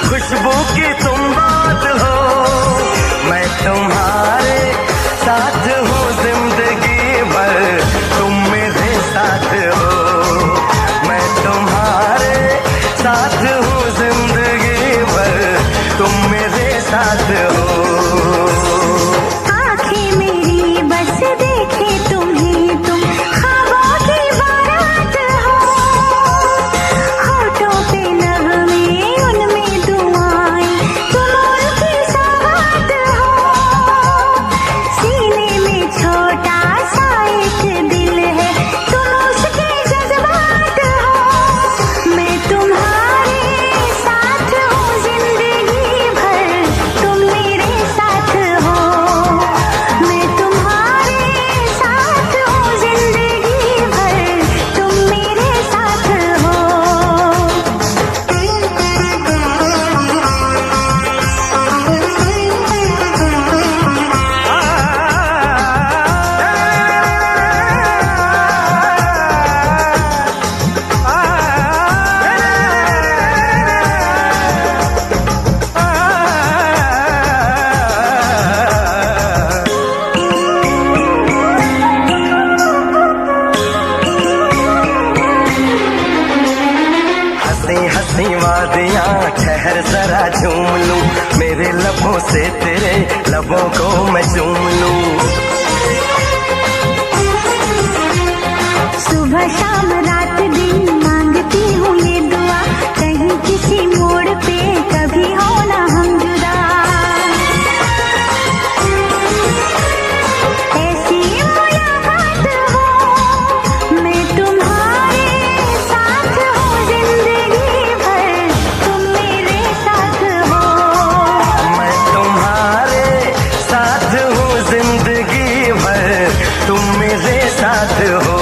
खुशबू की तुम बात हो। मैं तुम्हारे साथ हूँ जिंदगी भर, तुम मेरे साथ हो। मैं तुम्हारे साथ हूँ जिंदगी भर, तुम मेरे साथ हो। हंसी वादियाँ ठहर जरा झूम लूं, मेरे लबों से तेरे लबों को मैं चूम लूं। सुबह शाम रात दिन मांगती हूँ ये दुआ, कहीं किसी मोड़ पे कभी हो ना हम जुदा। ऐसी मुलाकात हो, मैं तुम्हारे साथ हूँ जिंदगी भर, तुम मेरे साथ हो। मैं तुम्हारे साथ हूँ जिंदगी भर, तुम मेरे साथ हो।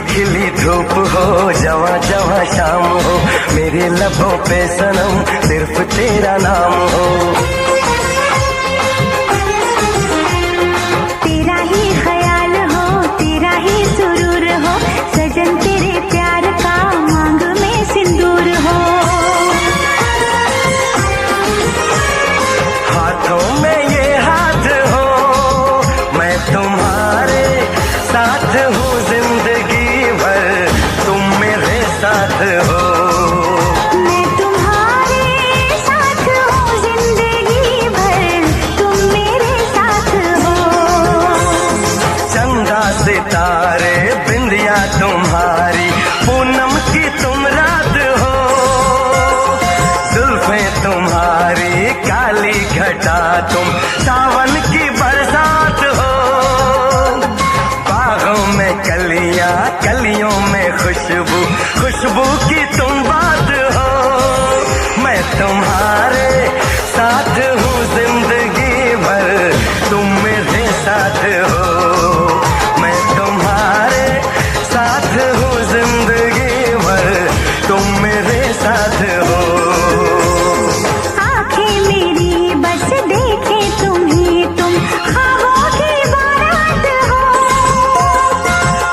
खिली धूप हो, जवा जवा शाम हो, मेरे लबों पे सनम सिर्फ तेरा नाम हो। तेरा ही ख्याल हो, तेरा ही सुरूर हो, सजन तेरे प्यार का मांग में सिंदूर हो। हाथों में ये हाथ हो, मैं तुम्हारे साथ हूँ जिंदगी भर, तुम मेरे साथ हो। मैं तुम्हारे साथ हूँ जिंदगी भर, तुम मेरे साथ हो। चंदा सितारे बिंदिया तुम्हारी, पूनम की तुम रात हो। जुल्फें तुम्हारी काली घटा, तुम सावन की बरसात हो। बागों में कलियां, कलियों में खुशबू, खुशबू की तुम बात हो। मैं तुम्हारे साथ हूँ जिंदगी भर, तुम मेरे साथ हो। मैं तुम्हारे साथ हूँ जिंदगी भर, तुम मेरे साथ हो। आंखें मेरी बस देखे तुम्हें, तुम ख्वाबों की बारात हो।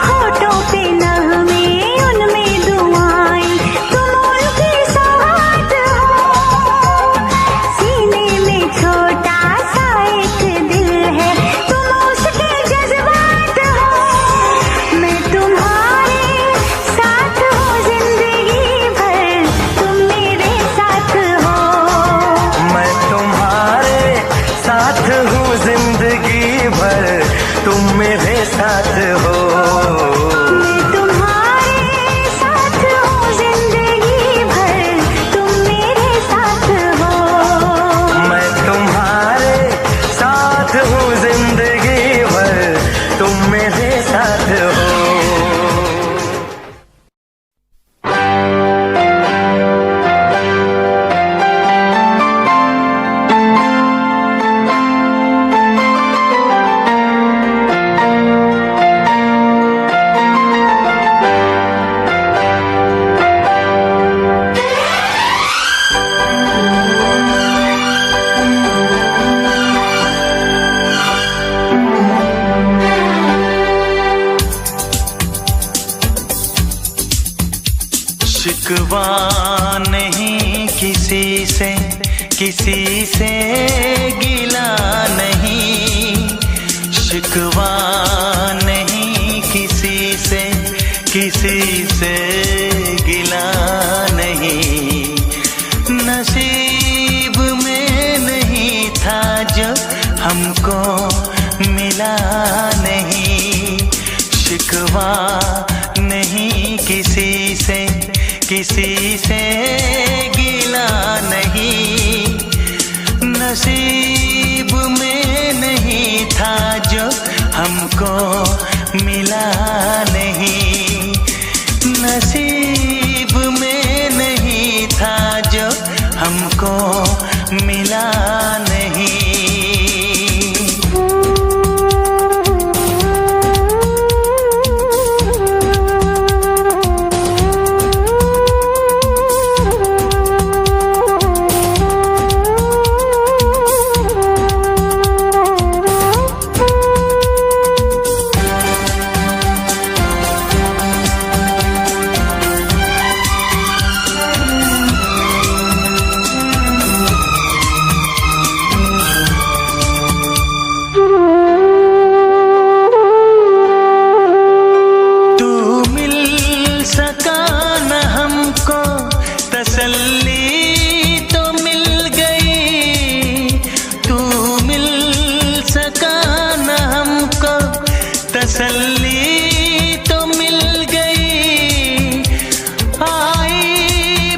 होठों पे नगमे, उनमें दुआएं, तुम शिकवा नहीं किसी से, किसी से गिला नहीं, शिकवा नहीं किसी से, किसी से गिला नहीं। नसीब में नहीं था जो हमको मिला नहीं, शिकवा नहीं किसी से, किसी से गिला नहीं। नसीब में नहीं था जो हमको मिला नहीं, नसीब में नहीं था जो हमको मिला नहीं। तसल्ली तो मिल गई, तू मिल सका न हमको, तसल्ली तो मिल गई। आई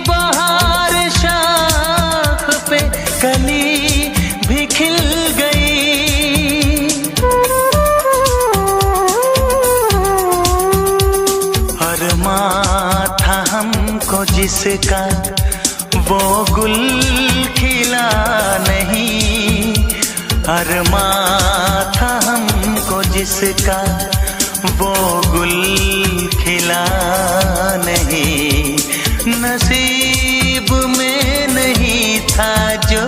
बहार शाख पे कली भी खिल गई। अरमां था हमको जिसका वो गुल खिला नहीं, अरमां था हमको जिसका वो गुल खिला नहीं। नसीब में नहीं था जो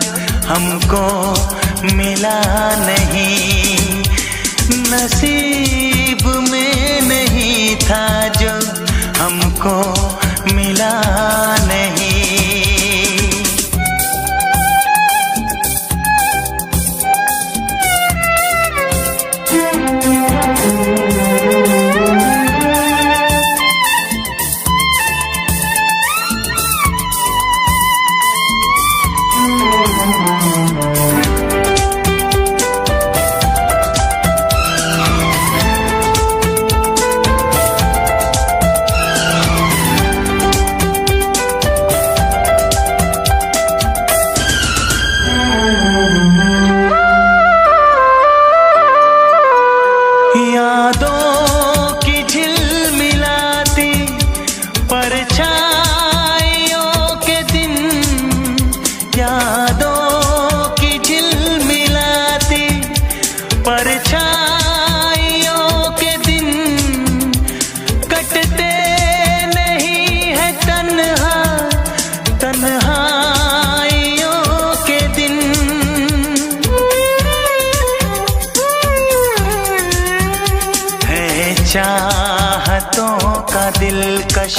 हमको मिला नहीं, नसीब में नहीं था जो हमको मिला नहीं। यादों की झिलमिलाती परछाइयों के दिन, यादों की झिलमिलाती परछाइयों के दिन, कटते नहीं है तन्हा तन्हाइयों के दिन। चाहतों का दिलकश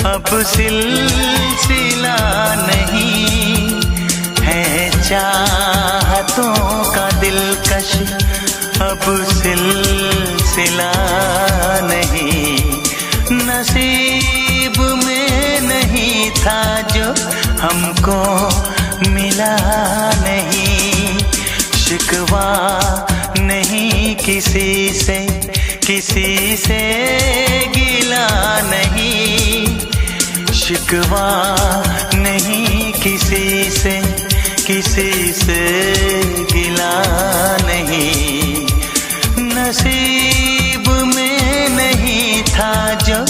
अब सिलसिला नहीं है, चाहतों का दिलकश अब सिलसिला नहीं। नसीब में नहीं था जो हमको मिला नहीं, शिकवा नहीं किसी से, किसी से गिला नहीं, शिकवा नहीं किसी से, किसी से गिला नहीं। नसीब में नहीं था जो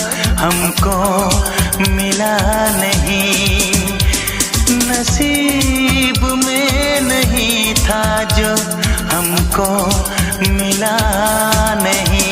हमको मिला नहीं, नसीब में नहीं था जो हमको मिला नहीं।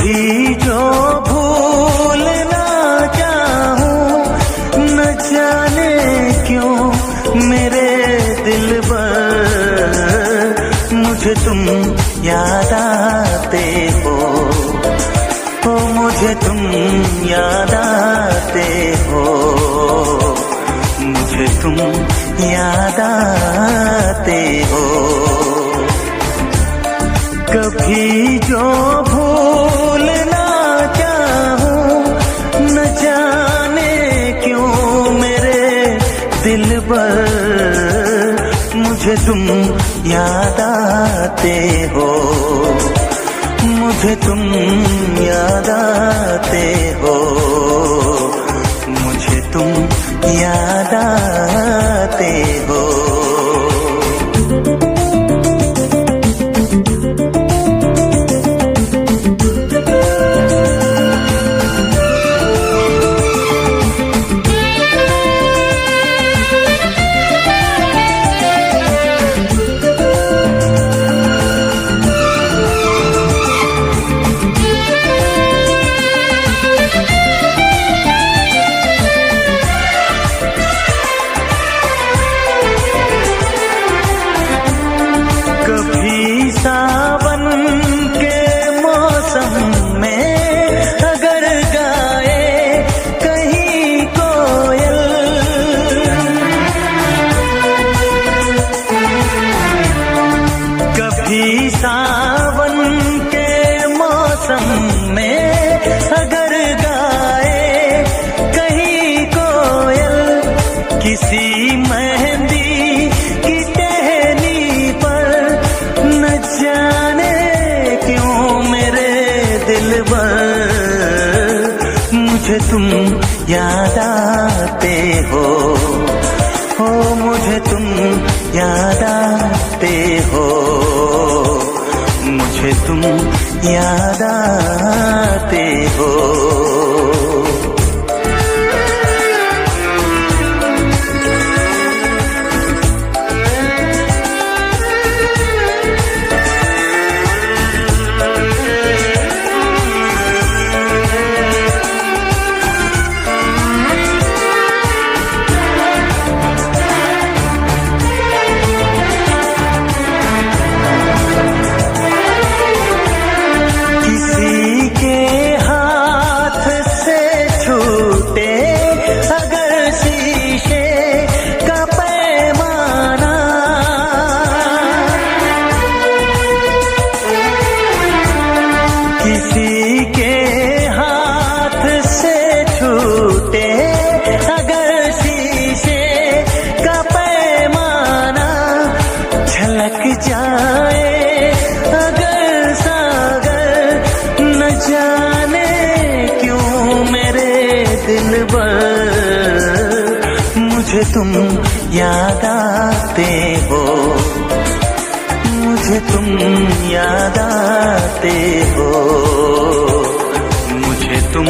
कभी जो भूलना चाहूं न जाने क्यों मेरे दिलबर मुझे तुम याद आते हो, मुझे तुम याद आते हो, मुझे तुम याद आते हो। कभी जो भूलना चाहूं न जाने क्यों मेरे दिलबर मुझे तुम याद आते हो, मुझे तुम याद आते हो, मुझे तुम याद आते हो। किसी मेहंदी की टहनी पर न जाने क्यों मेरे दिलबर मुझे तुम याद आते हो, मुझे तुम याद आते हो, मुझे तुम याद आते हो। किसी के हाथ से छूटे अगर शीशे का पैमाना, छलक जाए अगर सागर न जाने क्यों मेरे दिलबर मुझे तुम याद आते हो, मुझे तुम याद आते हो, मुझे तुम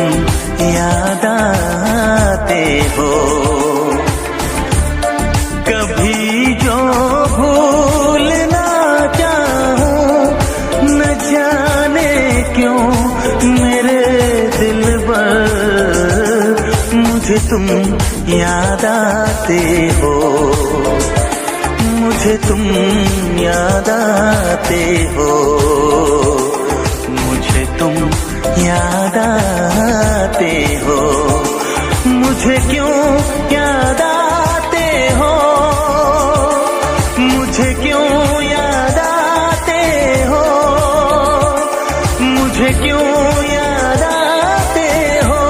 याद आते हो। कभी जो भूलना चाहूं न जाने क्यों मेरे दिलबर मुझे तुम याद आते हो, मुझे तुम याद आते हो, मुझे तुम याद आते हो। मुझे क्यों याद आते हो, मुझे क्यों याद आते हो, मुझे क्यों याद आते हो,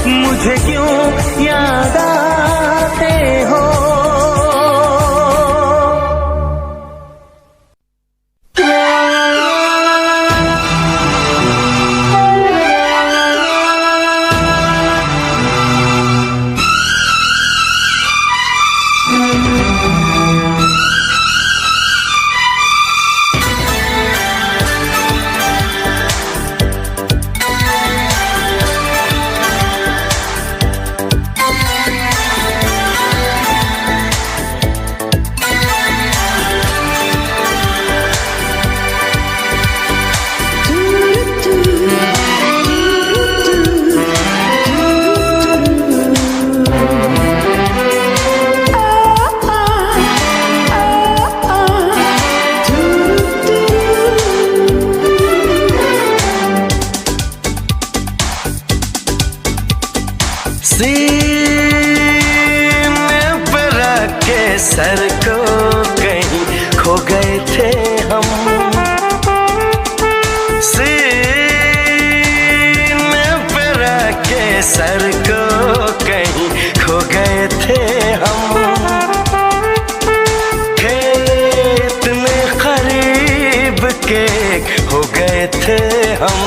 मुझे क्यों याद आते हो। सर को कहीं खो गए थे हम। सीने पे रख के सर को कहीं खो गए थे हम। थे इतने करीब के हो गए थे हम।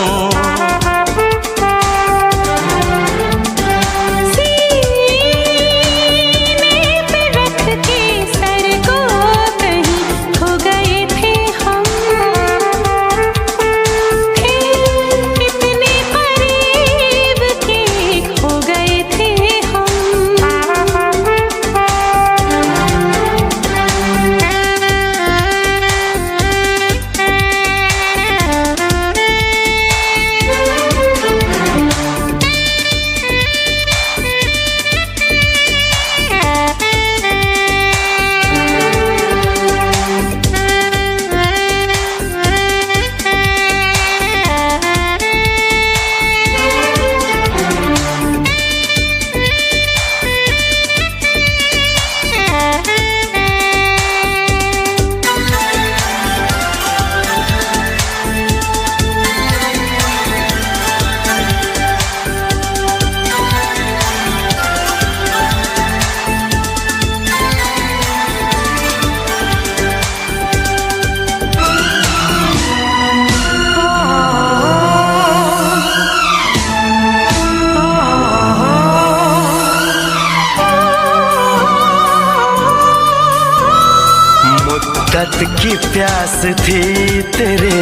मुद्दत की प्यास थी तेरे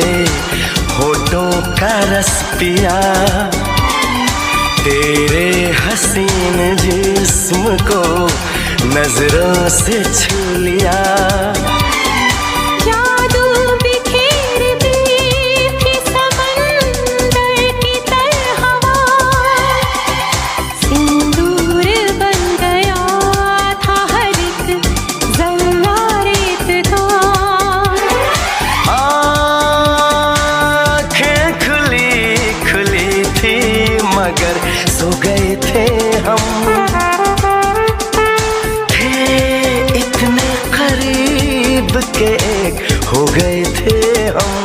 होठों का रस पिया, तेरे हसीन जिस्म को नजरों से छू लिया। सो गए थे हम, थे इतने करीब के हो गए थे हम।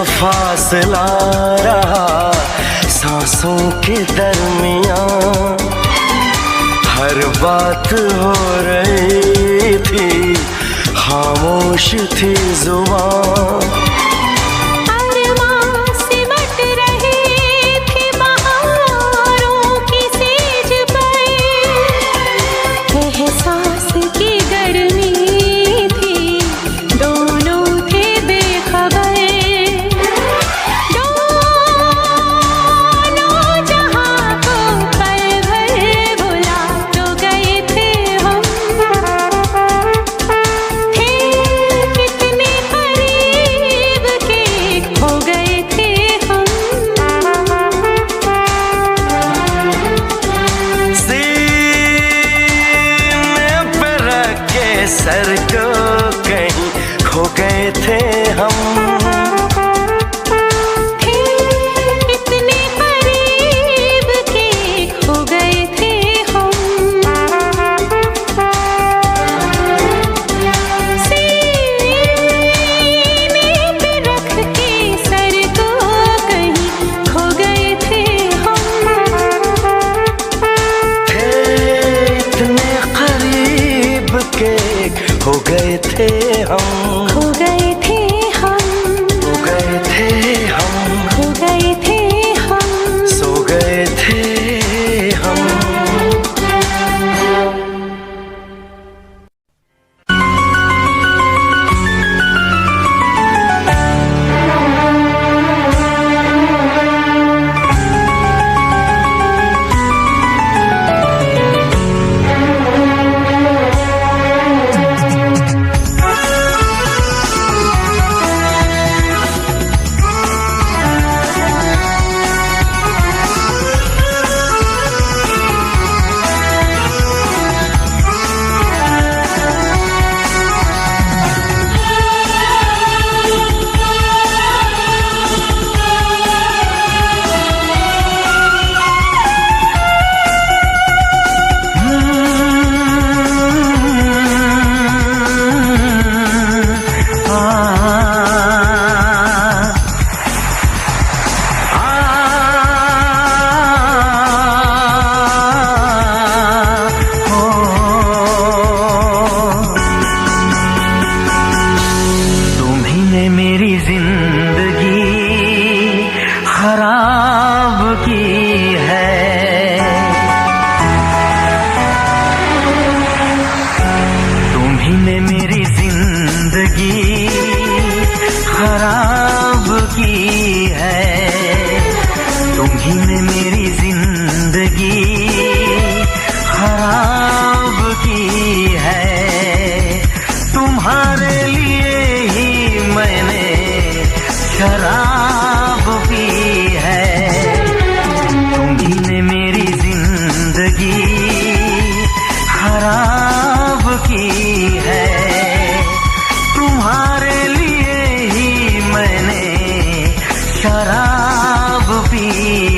फासला रहा सांसों के दरमियां, हर बात हो रही थी खामोश थी जुबान। सर को कहीं खो गए थे हम, थे इतने करीब शराब की है, तुम्हारे लिए ही मैंने शराब पी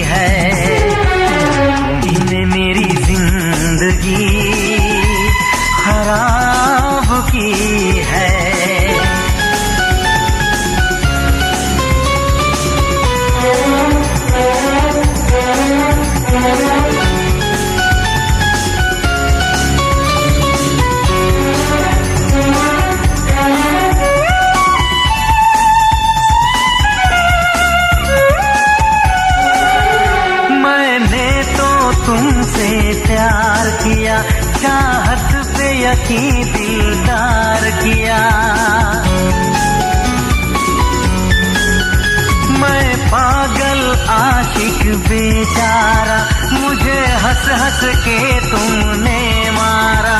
है। तुमने मेरी जिंदगी खराब की है। तुमसे प्यार किया, चाहत पे यकीन दिलदार किया। मैं पागल आशिक बेचारा, मुझे हंस हंस के तुमने मारा।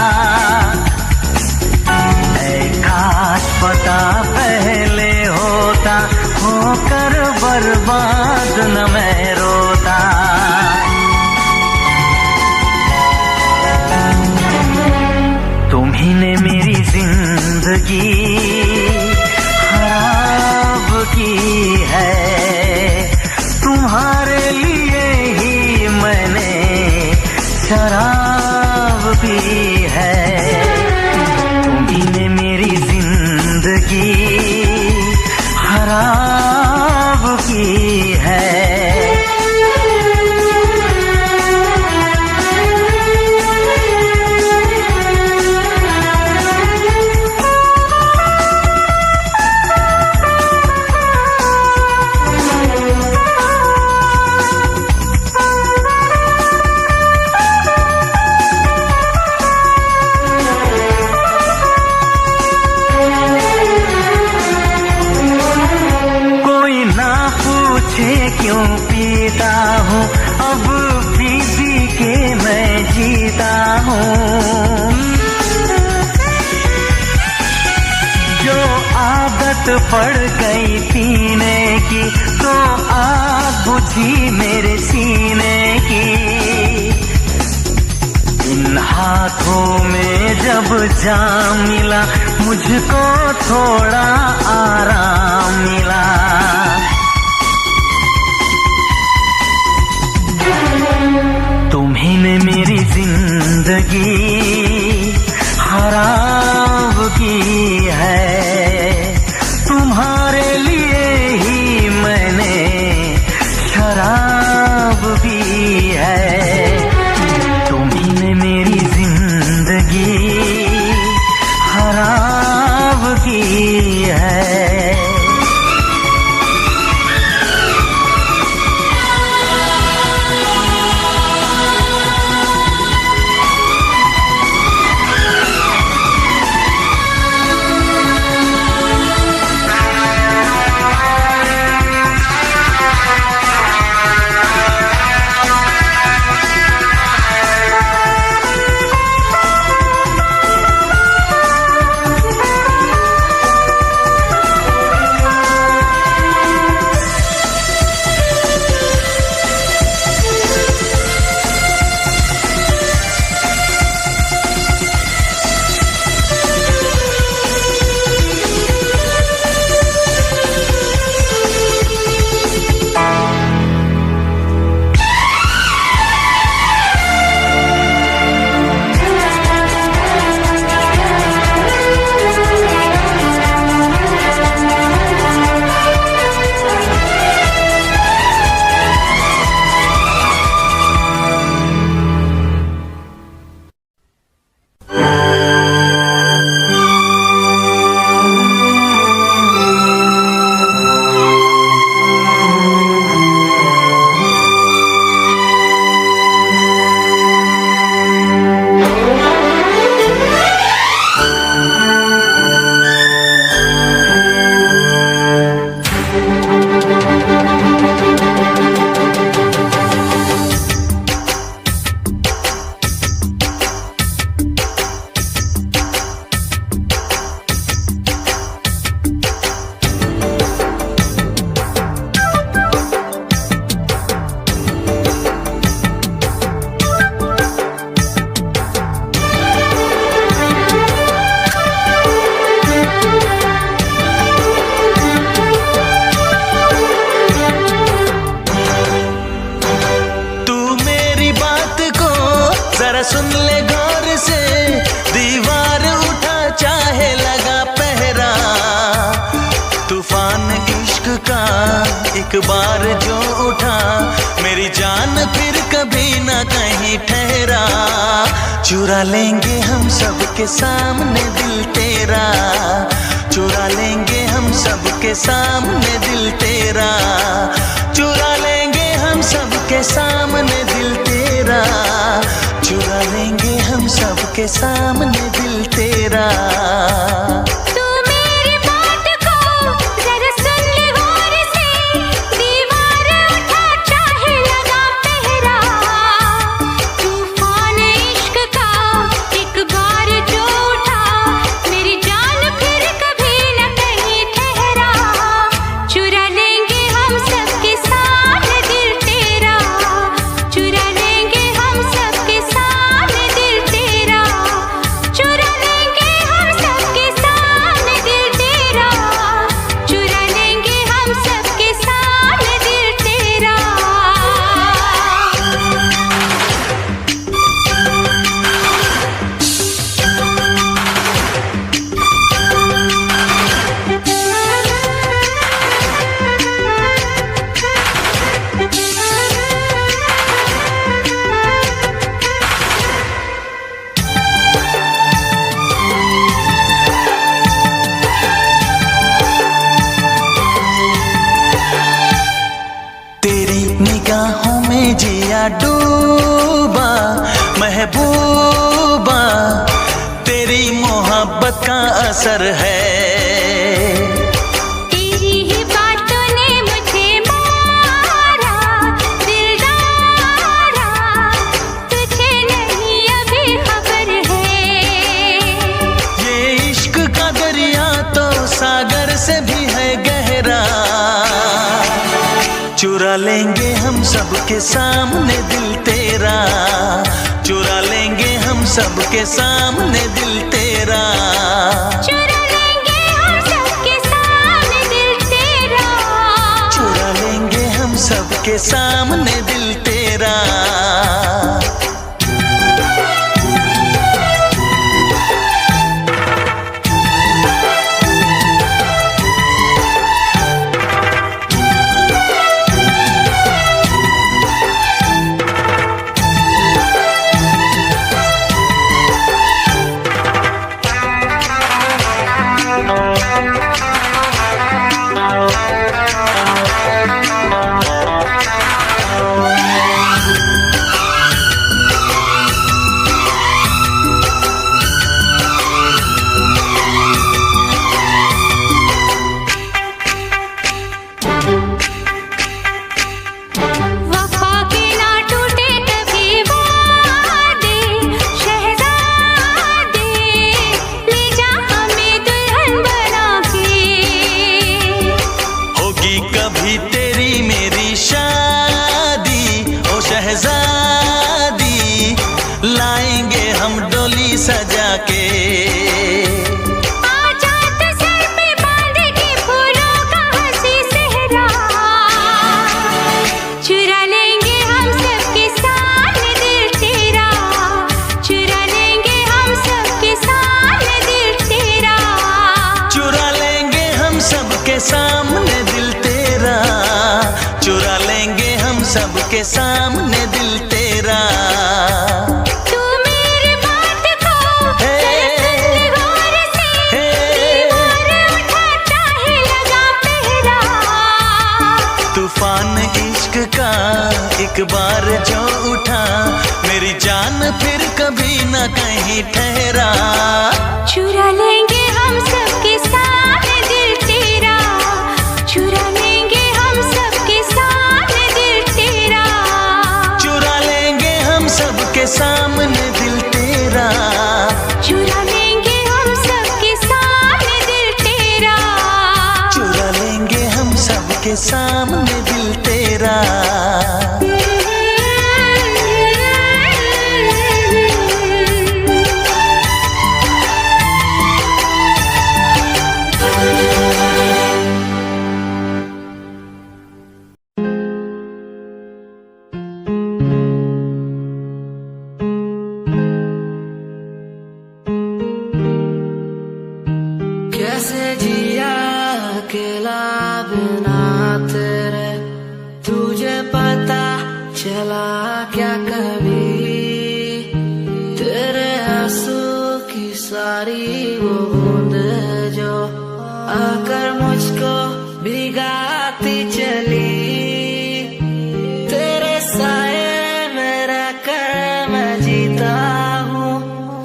ऐ काश पता पहले होता, होकर बर्बाद न मैं रोता। तुम्ही ने मेरी जिंदगी खराब की है, तुम्हारे लिए ही मैंने शराब पी है। तुम्ही ने मेरी जिंदगी खराब की है। क्यों पीता हूँ, अब पी पी के मैं जीता हूँ। जो आदत पड़ गई पीने की, तो आग बुझी मेरे सीने की। इन हाथों में जब जाम मिला, मुझको थोड़ा आराम मिला। तुम्ही ने मेरी जिंदगी खराब की है, तुम्हारे लिए ही मैंने शराब पी है। तुम्ही ने मेरी जिंदगी खराब की है। एक बार जो उठा, मेरी जान फिर कभी न कहीं ठहरा। चुरा लेंगे हम सबके सामने दिल तेरा, चुरा लेंगे हम सबके सामने दिल तेरा, चुरा लेंगे हम सबके सामने दिल तेरा, चुरा लेंगे हम सबके सामने दिल तेरा। निगाहों में जिया डूबा महबूबा, तेरी मोहब्बत का असर है। तेरी ही बातों ने मुझे मारा दिलदारा, तुझे नहीं अभी खबर है। ये इश्क का दरिया तो सागर से भी है गहरा। चुरा लेंगे हम सबके सामने दिल तेरा, चुरा लेंगे हम सबके सामने दिल तेरा, चुरा लेंगे हम सबके सामने दिल तेरा, चुरा लेंगे हम सबके सामने दिल तेरा। कभी तेरी मेरी शादी ओ शहजादी, लाएंगे हम डोली सजा के। आजाद सर पे बांध के फूलों का हंसी सेहरा, चुरा लेंगे हम सबके सामने दिल तेरा, चुरा लेंगे हम सबके सामने दिल तेरा, चुरा लेंगे हम सबके सामने दिल तेरा, चुरा लेंगे हम सबके सामने दिल तेरा। तू मेरी बात को सुन गौर से, दीवार उठाता है लगा पहरा। तूफान इश्क का एक बार जो उठा, मेरी जान फिर कभी न कहीं ठहरा। चुरा लेंगे हम सबके सामने दिल तेरा, चुरा लेंगे हम सबके सामने दिल तेरा, चुरा लेंगे हम सबके सामने दिल तेरा, चुरा लेंगे हम सबके सामने दिल तेरा, चुरा लेंगे हम सबके सामने दिल तेरा। कैसे जिया अकेला बिना तेरे, सारी वो बूंद जो आकर मुझको भिगाती चली, तेरे साए मेरा कर मैं जीता हूँ,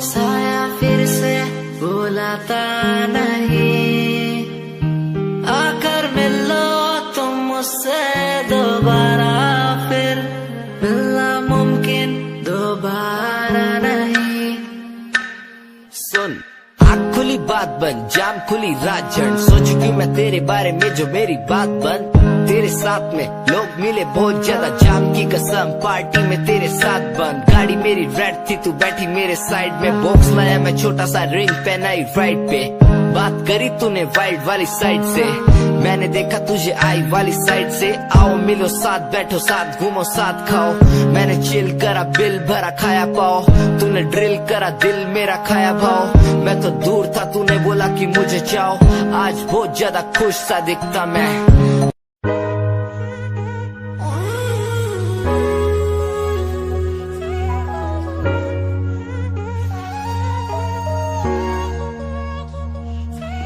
साया फिर से बुलाता नहीं, आकर मिलो तुम मुझसे दोबारा, फिर मिलना मुमकिन दोबारा नहीं। सुन, आँख खुली बात बन, जाम खुली रात जन, सोच क्यों मैं तेरे बारे में जो मेरी बात बन, तेरे साथ में लोग मिले बहुत ज्यादा, जाम की कसम पार्टी में तेरे साथ बंद, गाड़ी मेरी रेड थी तू बैठी मेरे साइड में, बॉक्स लाया मैं छोटा सा रिंग पहनाई राइट पे, बात करी तूने वाइड वाली साइड से, मैंने देखा तुझे आई वाली साइड से, आओ मिलो साथ बैठो साथ घूमो साथ खाओ, मैंने चिल करा बिल भरा खाया पाओ, तूने ड्रिल करा दिल मेरा खाया भाव, मैं तो दूर था तूने बोला कि मुझे चाहो, आज बहुत ज्यादा खुश सा दिखता मैं।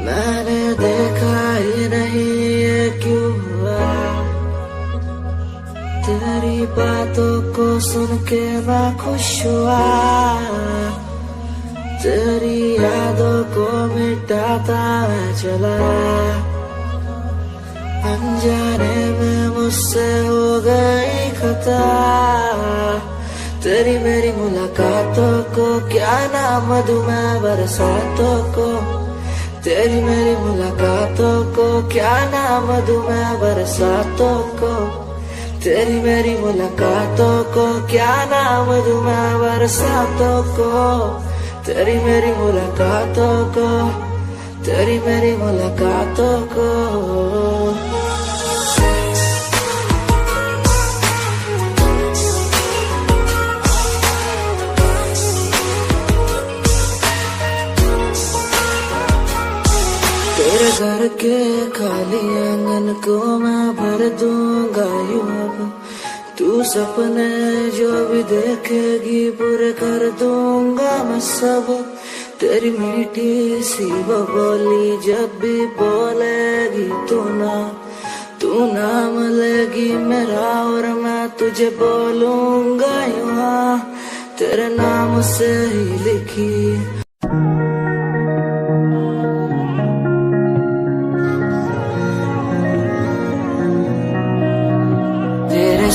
मैंने देखा ही नहीं ये क्यों हुआ, तेरी बातों को सुन के मैं खुश हुआ, तेरी यादों को मिटाता मैं चला, अनजाने में मुझसे हो गई खता, तेरी मेरी मुलाकातों को क्या नाम दूं मैं बरसातों को, तेरी मेरी मुलाकातों को क्या नाम दूं मैं बरसातों को, तेरी मेरी मुलाकातों को क्या नाम दूं मैं बरसातों को, तेरी मेरी मुलाकातों को, तेरी मेरी मुलाकातों को। तेरे घर के खाली आंगन को मैं भर दूंगा यूं अब, तू सपने जो भी देखेगी पूरे कर दूंगा मैं सब, तेरी मीठी सी वो बोली जब भी बोलेगी तू नाम लेगी मेरा और मैं तुझे बोलूंगा यूं, तेरे नाम से ही लिखी।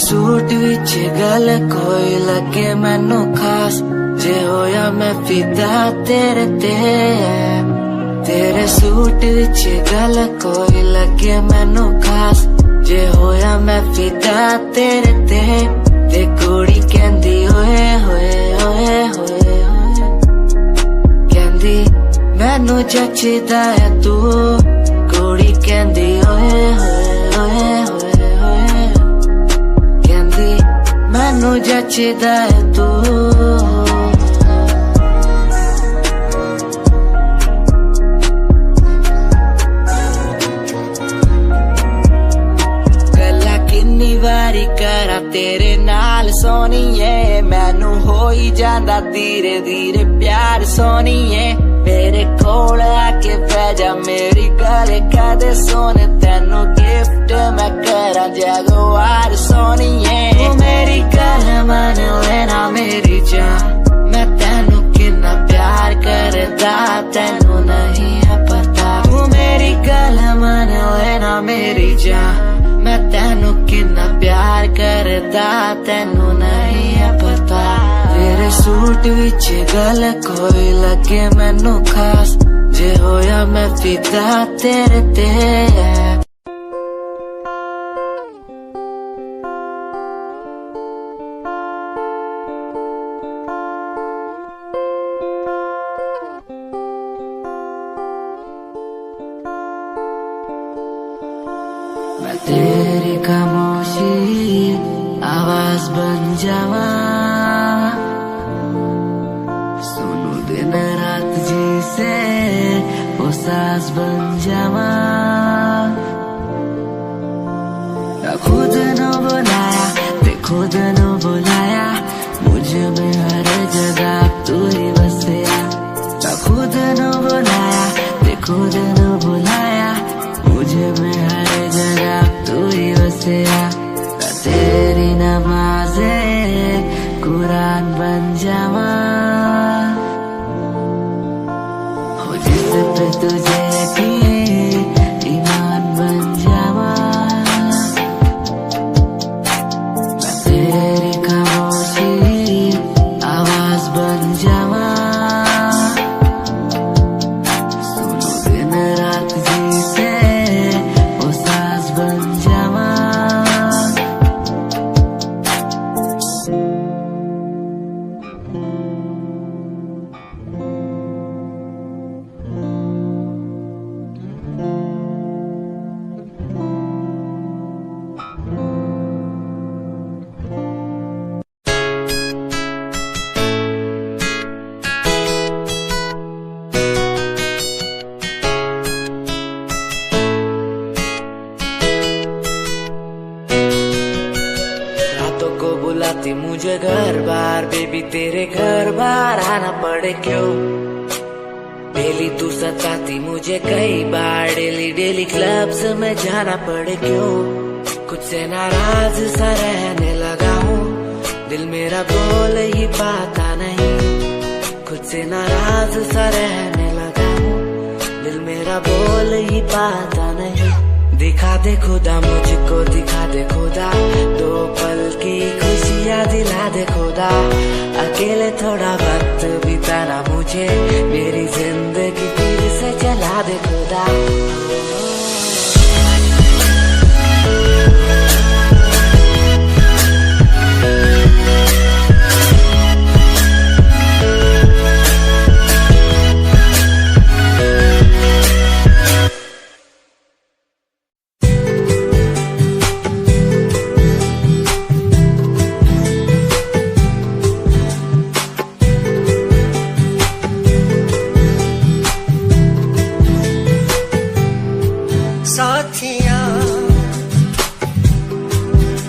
सूट विच गल कोई लगे मैनू खास, जे होया मैं फिदा तेरे ते, तेरे सूट विच गल कोई लगे मैनू खास, जे होया मैं फिदा तेरे ते कुड़ी कहंदी ओए होए ओए होए, कहंदी मैनू जचदा है तू, कुड़ी कहंदी ओए होए ओए होए, मैनू जचदा है तू। गल्ला किन्नी वारी करा तेरे नाल सोनीए, मैनू हो ही जांदा धीरे धीरे प्यार सोनीए, मेरे कोल आके पै जा मेरी गल कदे सोने, तेनू गिफ्ट मैं करा जगवार सोनीए, मेरी गल मन लेना मेरी जान, मैं तेनू कितना प्यार करदा तेनू नहीं है पता, तू मेरी गल मन लेना मेरी जान, मैं तेनू कितना प्यार करदा तेनू नहीं है पता, तेरे सूट विच गल कोई लगे मैनू खास, जे होया मैं फिदा तेरे ते। मैं तेरी खामोशी आवाज बन जावा, सुनू दिन रात जी से वो सास बन जावा, खुद न बुलाया ते खुद न बुलाया, मुझ में हर जगह तू ही बसया, खुद खुद न बुलाया, ते खुद न बुलाया, मुझे में हर जगह तू ही बसेया। ना तेरी नमाज़े कुरान बन जावा, हो जिस पे तुझे यकीन ईमान बन जावा। मैं तेरी खामोशी आवाज बन जावा, सुनो दिन रात जीते वो साज बन जावा। रातों को बुलाती मुझे घर बार, बेबी तेरे घर बार आना पड़े क्यों? डेली तू सताती मुझे कई बार, डेली डेली क्लब्स में जाना पड़े क्यों? कुछ से नाराज सा रहने लगा हूँ, दिल मेरा बोल ही पाता नहीं। खुद से नाराज सा रहने लगा हूँ, दिल मेरा बोल ही पाता नहीं। दिखा दे खुदा मुझको, दिखा दे खुदा, दो पल की खुशियाँ दिला दे खुदा। अकेले थोड़ा वक्त बिताना मुझे, मेरी जिंदगी फिर से चला दे खुदा। साथिया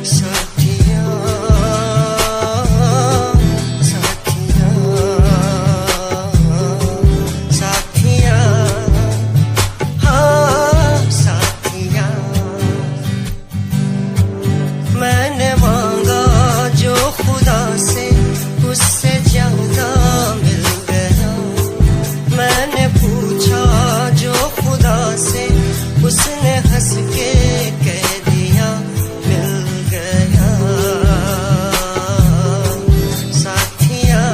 साथिया साथिया साथिया, हाँ साथिया। मैंने मांगा जो खुदा से उससे ज्यादा मिल गया, मैंने पूछा जो खुदा से उसने हंस के कह दिया मिल गया। साथिया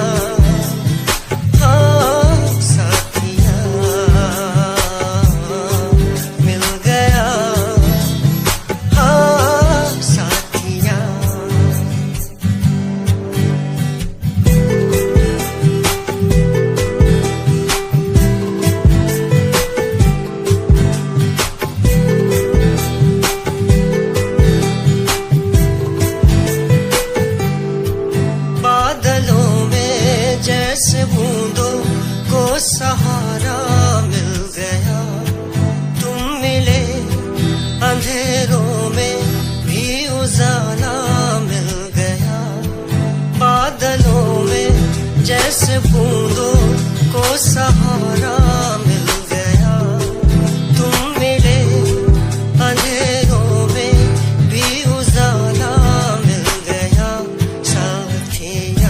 हाँ साथिया, मिल गया हाँ साथिया। जैसे बूंदों को सहारा मिल गया, तुम मिले अंधेरों में भी उजाला मिल गया। बादलों में जैसे बूंदों को सहारा मिल गया, तुम मिले अंधेरों में भी उजाला मिल गया। साथिया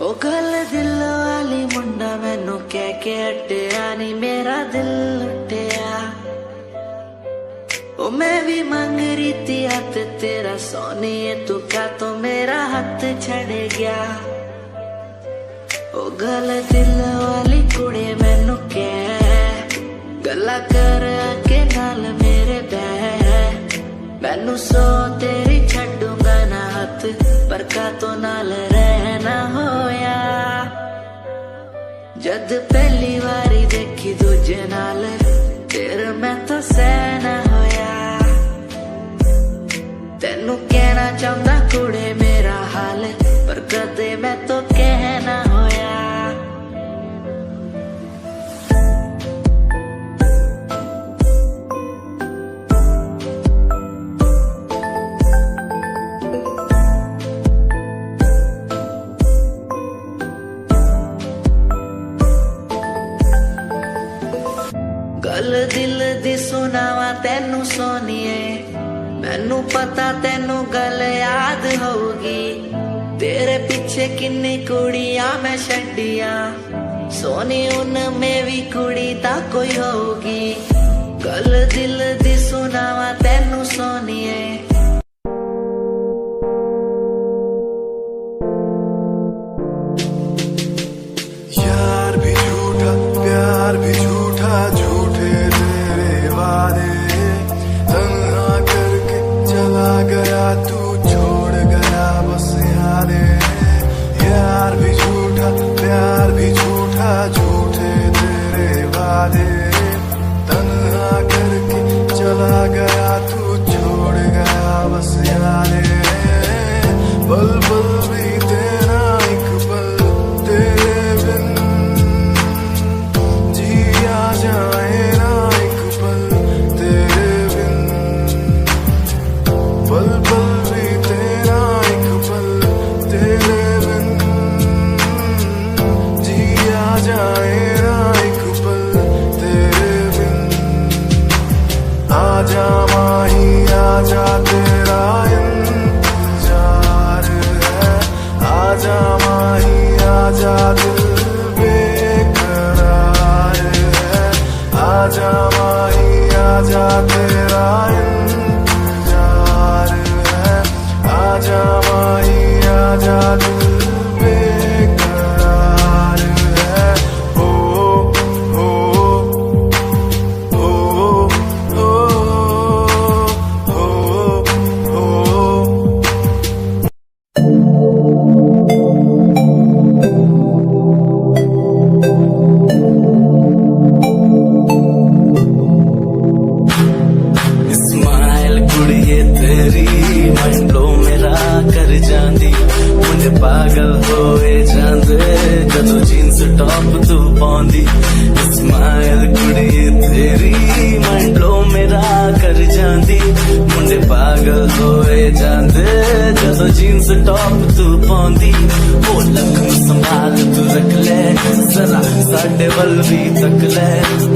ओ गल दिल वाली मुंडा मैनू कह के हटिया नी, मेरा दिल लुटिया। ओ मैं भी मांग रही थी हाथ तेरा सोनिए, तू क्या तो मेरा हाथ छड़ गया। ओ गल दिल वाली कुड़ी मैनू कह गल्ला कर के नाल मेरे बह, मैनू सो तेरी छड्डूंगा ना हाथ। पर का तो नाल रहना होया जद पहली बारी देखी दूजे नाल फिर मैं तो सहना होया तेनू कहना चाहता कुड़े मेरा हाल पर कदे मैं तो कहना होया गल दिल दी सुनावा तेनू सोनिए मैनू पता तेनू गल याद होगी तेरे पीछे किन्नी कुड़ियां मैं छड्डियां सोनी उनमें भी कुड़ी ता कोई होगी गल दिल दी सुनावा तेनू सोनिए यार भी झूठा प्यार भी झूठा झूठे तेरे वादे तन्हा करके चला गया तू छोड़ गया बस यादें यार भी झूठा प्यार भी झूठा झूठे तेरे वादे तन्हा करके चला गया तू छोड़ गया बस यादें पल पल भी तेरा एक पल तेरे बिन जिया जाए ना एक पल तेरे बिन पल पल भी तेरा एक पल तेरे बिन जिया जाए ना एक पल तेरे बिन आजा माही आजा तेरा इंतजार है आजा माही आजा दिल बेकरार है आजा माही आजा तेरा इंतजार है आजा माही आजा दिल बेकरार है ओ ओ ओ ओ ओ स्माइल कुड़िए तेरी माइंड ब्लो मेरा कर जांदी मुझे पागल होए जांदे जदों जीन्स टॉप तू पाउंदी स्माइल कुड़िए तेरी माइंड ब्लो मेरा कर जांदी मुझे पागल होए जांदे जदों जीन्स टॉप तू पाउंदी वो लक संभाल तू रख ले जरा साडे वल भी तक ले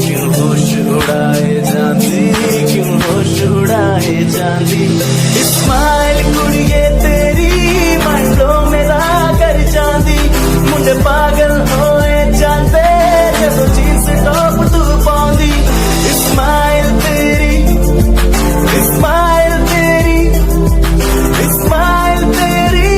क्यों होश उड़ाए जांदी क्यों होश उड़ाए जांदी स्माइल कुड़िए तेरी माइंड ब्लो मेरा कर जांदी मुंडे पागल होए जांदे जदों जीन्स टॉप तू पाउंदी स्माइल तेरी स्माइल तेरी स्माइल तेरी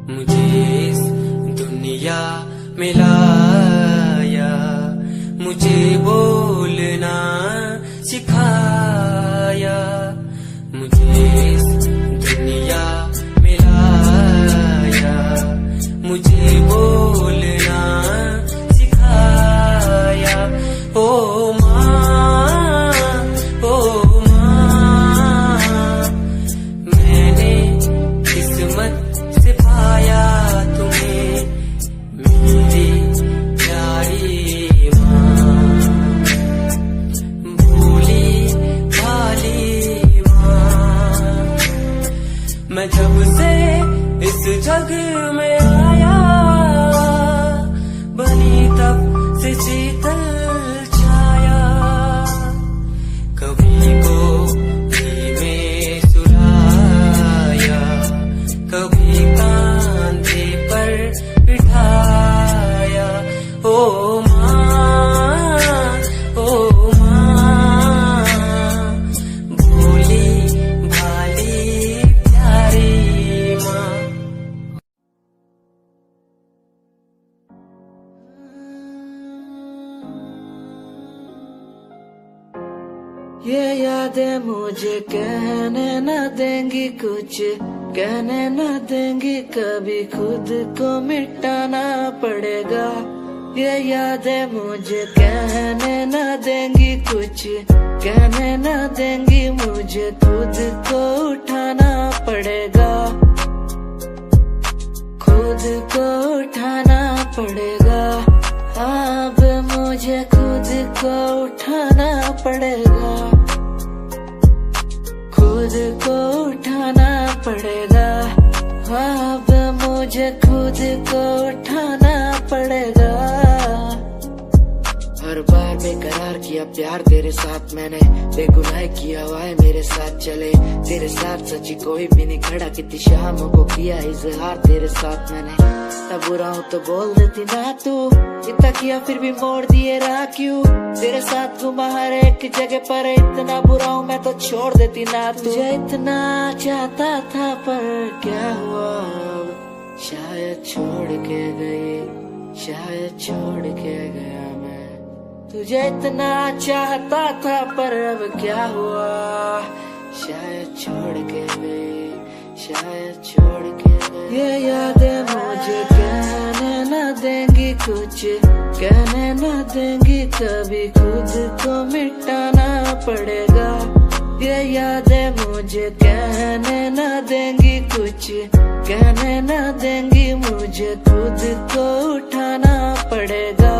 मुझे इस दुनिया में लाया मुझे बोलना सिखाया मुझे इस दुनिया में लाया मुझे बोलना सिखाया ओ माँ मैंने किस्मत से पाया तुम्हें मेरी प्यारी माँ भूली ये यादें मुझे कहने न देंगी कुछ, कहने न देंगी कभी, खुद को मिटाना पड़ेगा। ये यादें मुझे कहने न देंगी कुछ, कहने न देंगी मुझे, खुद को उठाना पड़ेगा, खुद को उठाना पड़ेगा। अब मुझे खुद को उठाना पड़ेगा, खुद को उठाना पड़ेगा। अब मुझे खुद को उठाना पड़ेगा। हर बार बेकरार किया प्यार तेरे साथ मैंने, बेगुनाह किया हुआ है मेरे साथ चले, तेरे साथ सच्ची कोई भी नहीं खड़ा, कितनी शामों को किया इजहार तेरे साथ मैंने। तब बुरा हूँ तो बोल देती ना तू, इतना किया फिर भी मोड़ दिए राह क्यों, तेरे साथ घुमा हर एक जगह पर, इतना बुरा हूँ मैं तो छोड़ देती ना तू। तुझे इतना चाहता था पर क्या हुआ अब, शायद छोड़ के गई, शायद छोड़ के गया मैं। तुझे इतना चाहता था पर अब क्या हुआ, शायद छोड़ के गई, शायद छोड़ के गई। ये यादें मुझे कहने न देंगी कुछ, कहने न देंगी कभी, खुद को मिटाना पड़ेगा। ये यादें मुझे कहने न देंगी कुछ, कहने न देंगी मुझे, खुद को उठाना पड़ेगा।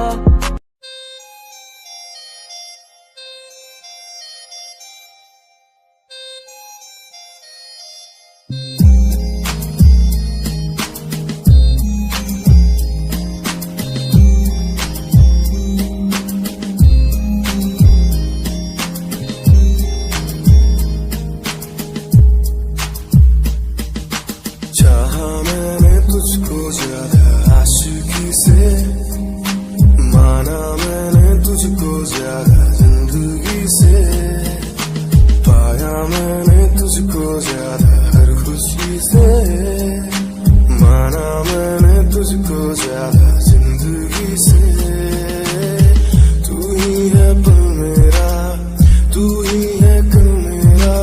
चाहा मैंने तुझको ज्यादा आशिकी से, माना मैंने तुझको ज्यादा जिंदगी से, पाया मैंने तुझको ज्यादा हर खुशी से, माना मैंने तुझको ज्यादा जिंदगी से। तू ही है पल मेरा, तू ही है कल मेरा,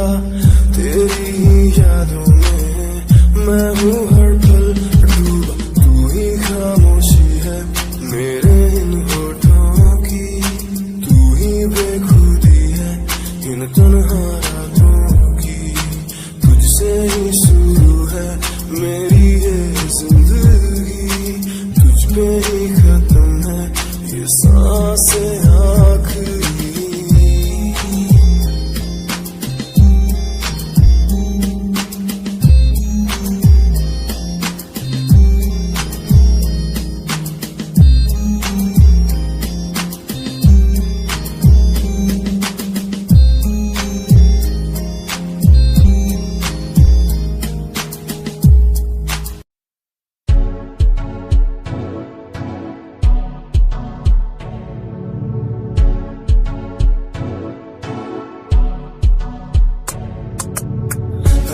तेरी ही यादों मैं हूँ हर पल डूबा, तू ही खामोशी है मेरे इन होठों की, तू ही बेखुदी है इन तन्हा रातों की, तुझसे ही शुरू है मेरी ये जिंदगी, तुझ पे ही खत्म है ये सांसें आखिरी।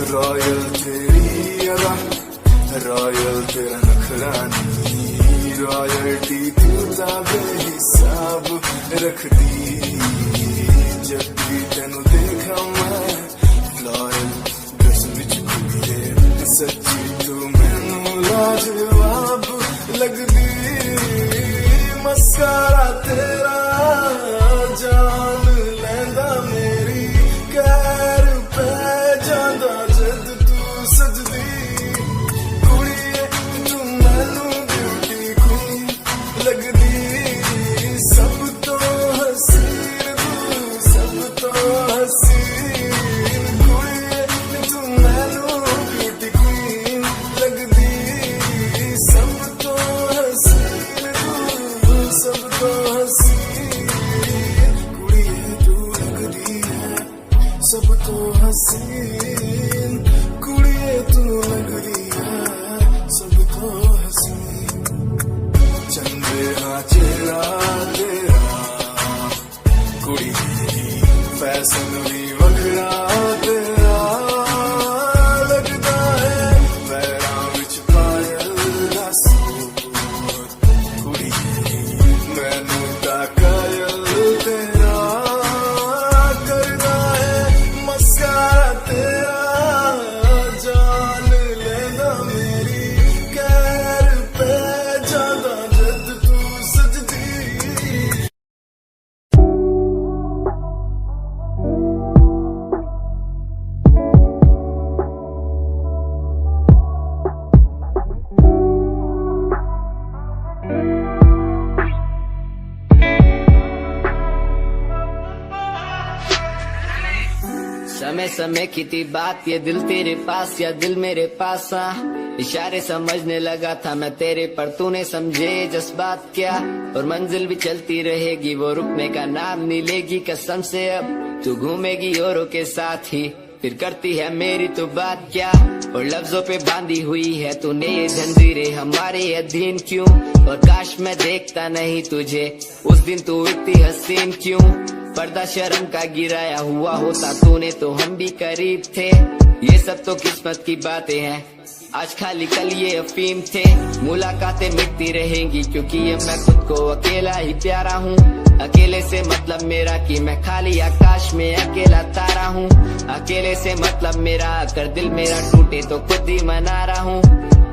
रॉयल तेरी अदा, रॉयल तेरा नखरानी, रॉयल्टी तूता बेहिसाब रख दी। जब भी तेनू देखा मैं लॉयल ड्रेस विच कुड़िए, सच्ची तू मैनू लाजवाब लगदी। मस्कारा तेरा जान लैंदा मेरी, कैर पै जांदा जद तू सजदी। कुड़िए तू मैनू ब्यूटी क्वीन लगदी, सब तो हसीन तू, सब तो हसीन। कुड़िए तू मैनू ब्यूटी क्वीन लगदी, सब तो हसीन तू, सब तो हसीन। कुड़िए तू लगदी है सब तो हसीन, कुड़िए तू लगदी है सब तो हसीन। चंदे हाँ चेहरा तेरा, कुड़ी फैशन भी वखरा तेरा, लगदा है पैरां विच पायल दा सूट। कुड़ी मैनू ता कायल तेरा, करदा समय समय की थी बात, ये दिल तेरे पास या दिल मेरे पास। इशारे समझने लगा था मैं तेरे, पर तूने समझे जज्बात क्या। और मंजिल भी चलती रहेगी, वो रुकने का नाम नहीं लेगी कसम से। अब तू घूमेगी औरों के साथ ही, फिर करती है मेरी तो बात क्या। और लफ्जों पे बांधी हुई है तूने ये जंजीरें, हमारे अधीन क्यों। और काश मैं देखता नहीं तुझे उस दिन, तू इतनी हसीन क्यों। पर्दा शर्म का गिराया हुआ होता तूने तो हम भी करीब थे। ये सब तो किस्मत की बातें हैं, आज खाली कल ये अफीम थे। मुलाकातें मिटती रहेंगी क्योंकि ये मैं खुद को अकेला ही प्यारा हूँ। अकेले से मतलब मेरा कि मैं खाली आकाश में अकेला तारा हूँ। अकेले से मतलब मेरा अगर दिल मेरा टूटे तो खुद ही मना रहा हूँ।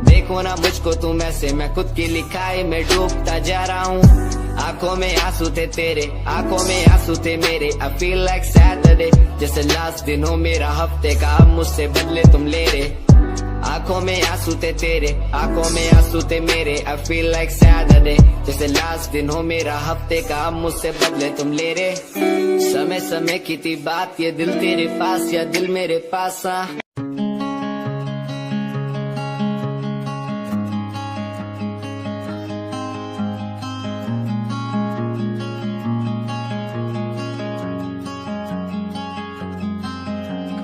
देखो ना मुझको तुम ऐसे, मैं खुद की लिखाई में डूबता जा रहा हूँ। आंखों में आंसू थे तेरे, आंखों में आंसू थे मेरे। I feel like Saturday, जैसे लास्ट दिन हो मेरा हफ्ते का, अब मुझसे बदले तुम ले रहे। आंखों में आंसू थे तेरे, आंखों में आंसू थे मेरे। I feel like Saturday, जैसे लास्ट दिन हो मेरा हफ्ते का, अब मुझसे बदले तुम ले रहे। समय समय की थी बात, ये दिल तेरे पास या दिल मेरे पास।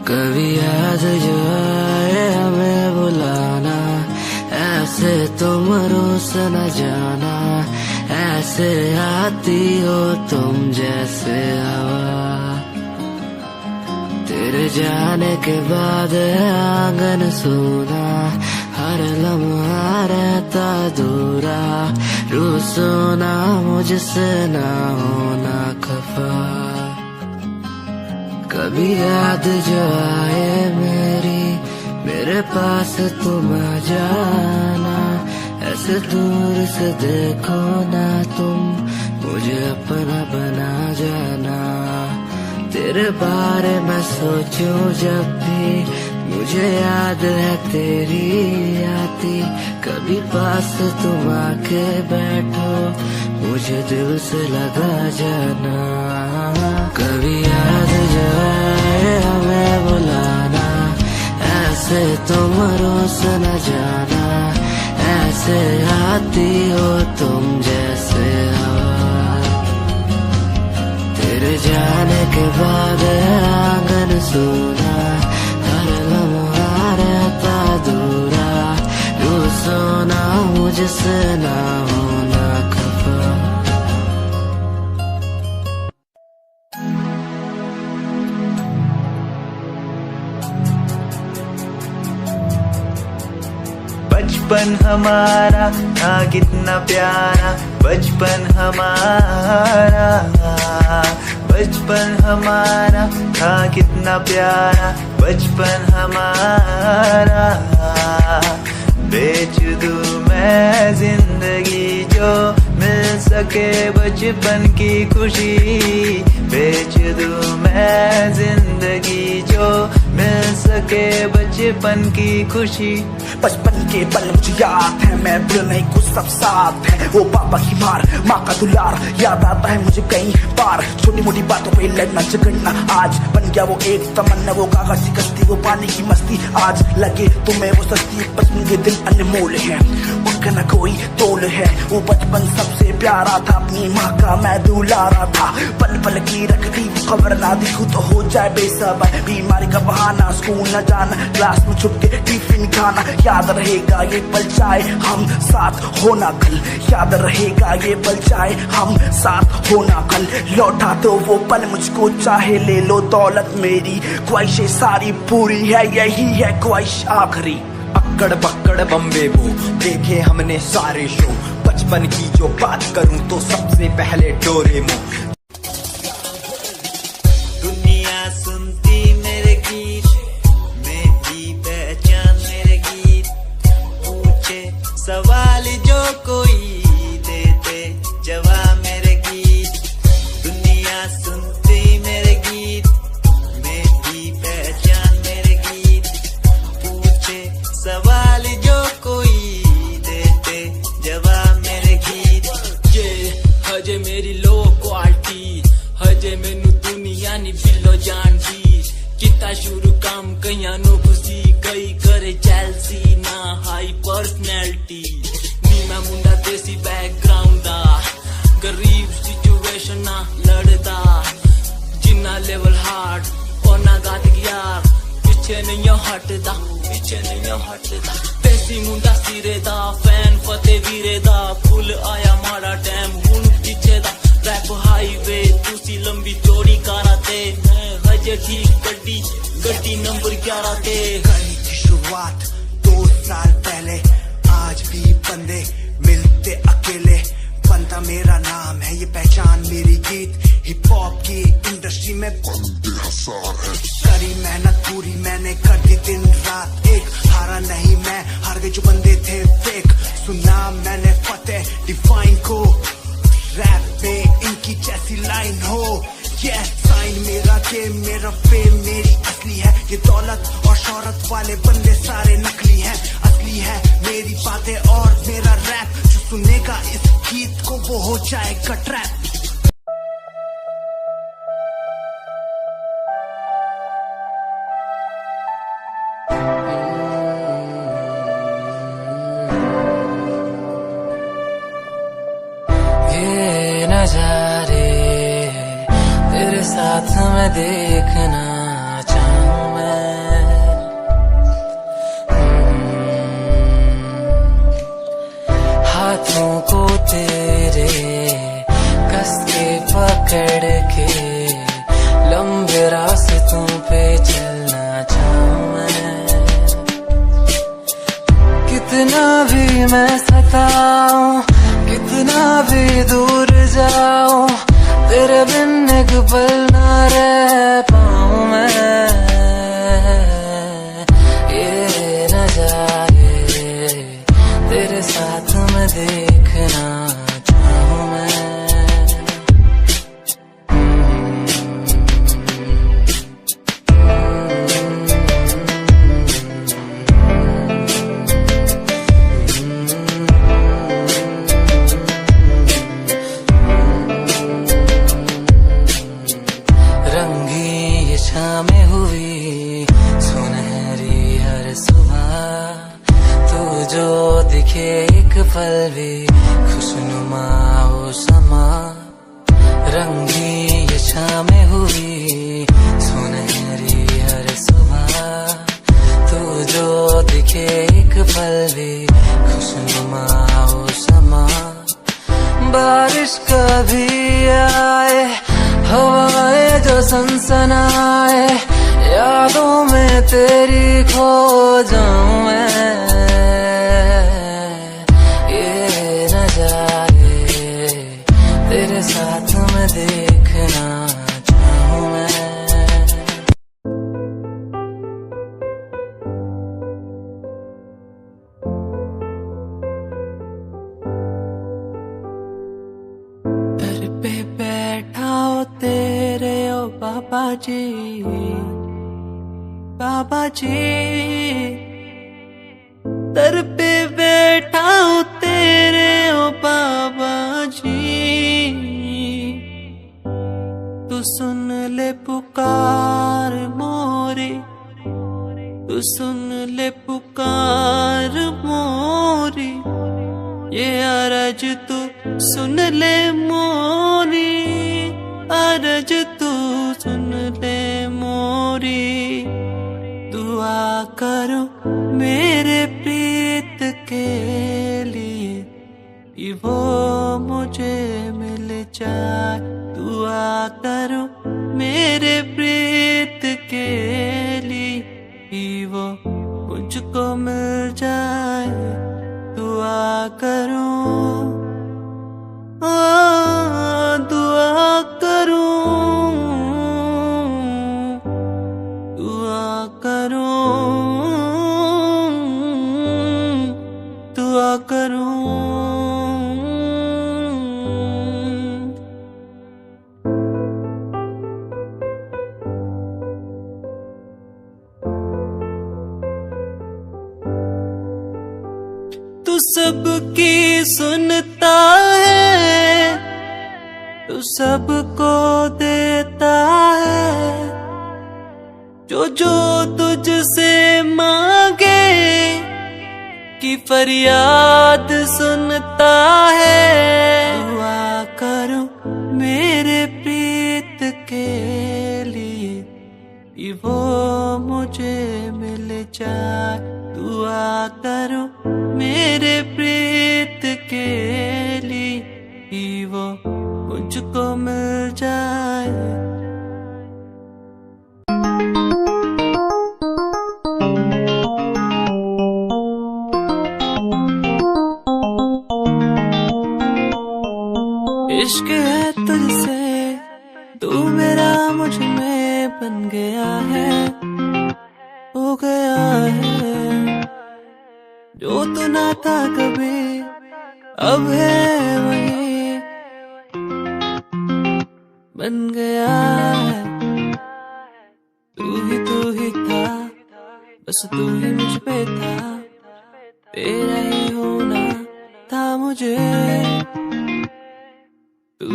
कभी याद जो आए हमें बुलाना, ऐसे तुम रोस न जाना। ऐसे आती हो तुम जैसे हवा, तेरे जाने के बाद आंगन सूना। हर लम्हा रहता दूरा, रूसो ना मुझसे ना होना खफा। कभी याद जो आए मेरे पास तुम आ जाना। ऐसे दूर से देखो ना तुम, मुझे अपना बना जाना। तेरे बारे में सोचूं जब भी, मुझे याद है तेरी आती। कभी पास तुम आके बैठो, मुझे दिल से लगा जाना। कभी याद जो आए हमें बुलाना, ऐसे तुम रोस न जाना। ऐसे आती हो तुम जैसे हवा, तेरे जाने के बाद आंगन सूना। हर लम्हा रहता दूरा, रूसो ना मुझसे ना होना खफा। बचपन हमारा था कितना प्यारा, बचपन हमारा। बचपन हमारा था कितना प्यारा, बचपन हमारा। बेच दूं मैं जिंदगी जो मिल सके बचपन की खुशी। बेच दूं मैं जिंदगी जो मिल सके बचपन की खुशी। बचपन के पल मुझे याद है, मैं भूल नहीं कुछ सब साथ है। वो पापा की मार, माँ का दुलार याद आता है मुझे कई बार। छोटी मोटी बातों पे लड़ना झगड़ना आज बन गया वो एक तमन्ना। वो कागज की कश्ती, वो पानी की मस्ती, आज लगे तुम्हें वो सस्ती। बचपन के दिन अनमोल है, उनका न कोई तोल है। वो बचपन सबसे प्यारा था, अपनी माँ का मैं दुलारा था। पल पल की रखती वो खबर, ना दिखूं तो हो जाए बेसबर। बीमारी का बहाना, स्कूल न जाना, क्लास में छुप के टिफिन खाना। याद रहेगा ये पल चाहे हम साथ होना कल। याद रहेगा ये पल चाहे हम साथ होना कल। लौटा तो वो पल मुझको, चाहे ले लो दौलत मेरी। ख्वाहिशें सारी पूरी है, यही है ख्वाहिश आखिरी। अक्कड़ बक्कड़ बम्बे वो देखे हमने सारे शो। बचपन की जो बात करूं तो सबसे पहले डोरेमोन। दुनिया सुनती मेरे गीत, मेरी पहचान मेरे गीत। पूछे सवाल जो कोई, देते जवाब मेरे गीत। दुनिया सुनती मेरे गीत, मेरी पहचान मेरे गीत। पूछे सवाल जो कोई, देते जवाब मेरे गीत। ये हजे मेरी लो क्वालिटी, हजे मैनू दुनिया नी बिलो जानदी। किता शुरू काम कईयां नु खुशी कई करे चैलसी ना हाई पर्सनैलिटी नी मैं मुंडा देसी बैकग्राउंड दा गरीब सिचुएशन ना लड़दा जिन्ना लेवल हार्ड और ना गात यार पीछे नहीं हटदा देसी मुंडा सिरे दा फैन फतेह वीरे दा फुल आया माड़ा टाइम हुन पीछे दा रैप हाईवे तुसी लंबी चौड़ी कारा ते मैं हजे ठीक गड्डी नंबर 11 ते करी थी शुरुआत 2 साल पहले, आज भी बंदे मिलते अकेले, बनता मेरा नाम है ये पहचान मेरी गीत, हिप हॉप की इंडस्ट्री में बंदे हज़ार है। करी मेहनत पूरी मैंने कर दी दिन रात एक, हारा नहीं मैं, हार गए जो बंदे थे फेक, सुना मैंने फतेह डिफाइन को, रैप पे इनकी जैसी लाइन हो, ये साइन मेरा गेम मेरा फेम मेरी असली है, ये दौलत और शोहरत वाले बंदे सारे नकली हैं, असली है मेरी बातें और मेरा रैप, जो सुनेगा इस गीत को वो हो जाएगा ट्रैप। ये नजारे तेरे साथ में देखना चाहूं मैं, हाथों को तेरे कस के पकड़ के लंबे रास्तों पे चलना चाहूं मैं, कितना भी मैं सताऊं कितना भी दूर जाऊं तेरे बिन एक पल ना रह पाऊं मैं, ये नजारे तेरे साथ में देखना चाहूं मैं। में हुई सुनहरी हर सुबह तू जो दिखे एक पल भी खुशनुमा हो समा, रंगी ये शामें हुई सुनहरी हर सुबह तू जो दिखे एक पल भी खुशनुमा हो समा, बारिश कभी आए हवाएं जो सनसनाए यादों में तेरी खो जाऊं मैं, ये नजारे तेरे साथ में देखना चाहूं मैं। दर पे बैठा हो तेरे ओ बाबा जी, बाबा जी दर पे बैठा हो तेरे ओ बाबा जी, तू सुन ले पुकार मोरी, तू सुन ले पुकार मोरी, ये अरज तू सुन ले मोरी, अरज तू सुन ले मोरी, दुआ करो मेरे प्रीत के लिए कि वो मुझे मिल जाए, दुआ करो मेरे प्रीत के लिए कि वो मुझको मिल जाए, दुआ करो दुआ करूं, दुआ करूं, दुआ करूं। तू सबकी सुनता है, तू सबको देता है, जो तुझसे मांगे कि फरियाद सुनता है। दुआ करूं मेरे प्रीत के लिए कि वो मुझे मिल जाए। दुआ करूं मेरे प्रीत के लिए कि वो मुझको मिल जाए। इश्क है तुझसे, तू मेरा मुझ में बन गया है, हो गया है। जो तू ना था कभी अब है वही बन गया है। तू ही था, बस तू ही मुझ पे था, तेरा ही होना था मुझे। तू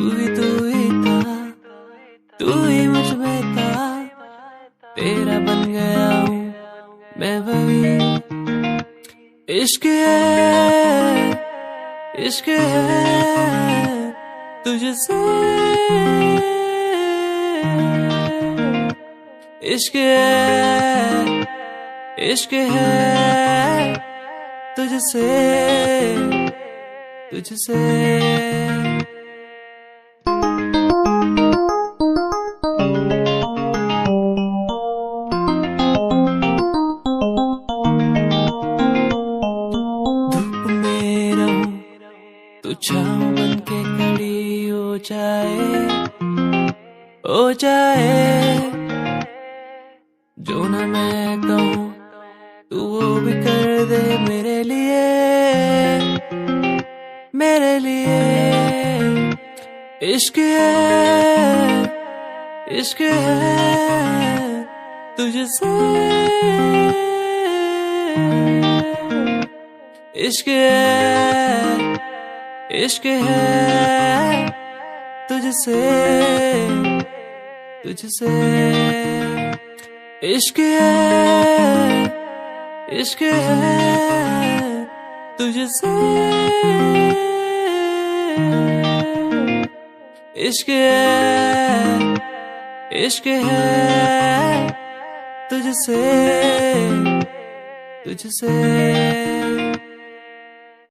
ही था, तू ही मुझ में था, तेरा बन गया हूँ मैं वही। इश्क है, इश्क है तुझसे, इश्क है, इश्क है तुझसे, तुझसे। छाँव बन के खड़ी हो जाए, जो ना मैं कहूँ तू वो भी कर दे मेरे लिए, मेरे लिए। इश्क है, इश्क है तुझसे, इश्क है, इश्क है तुझसे, तुझसे। इश्क है, इश्क है तुझसे, इश्क है, इश्क है तुझसे, तुझसे।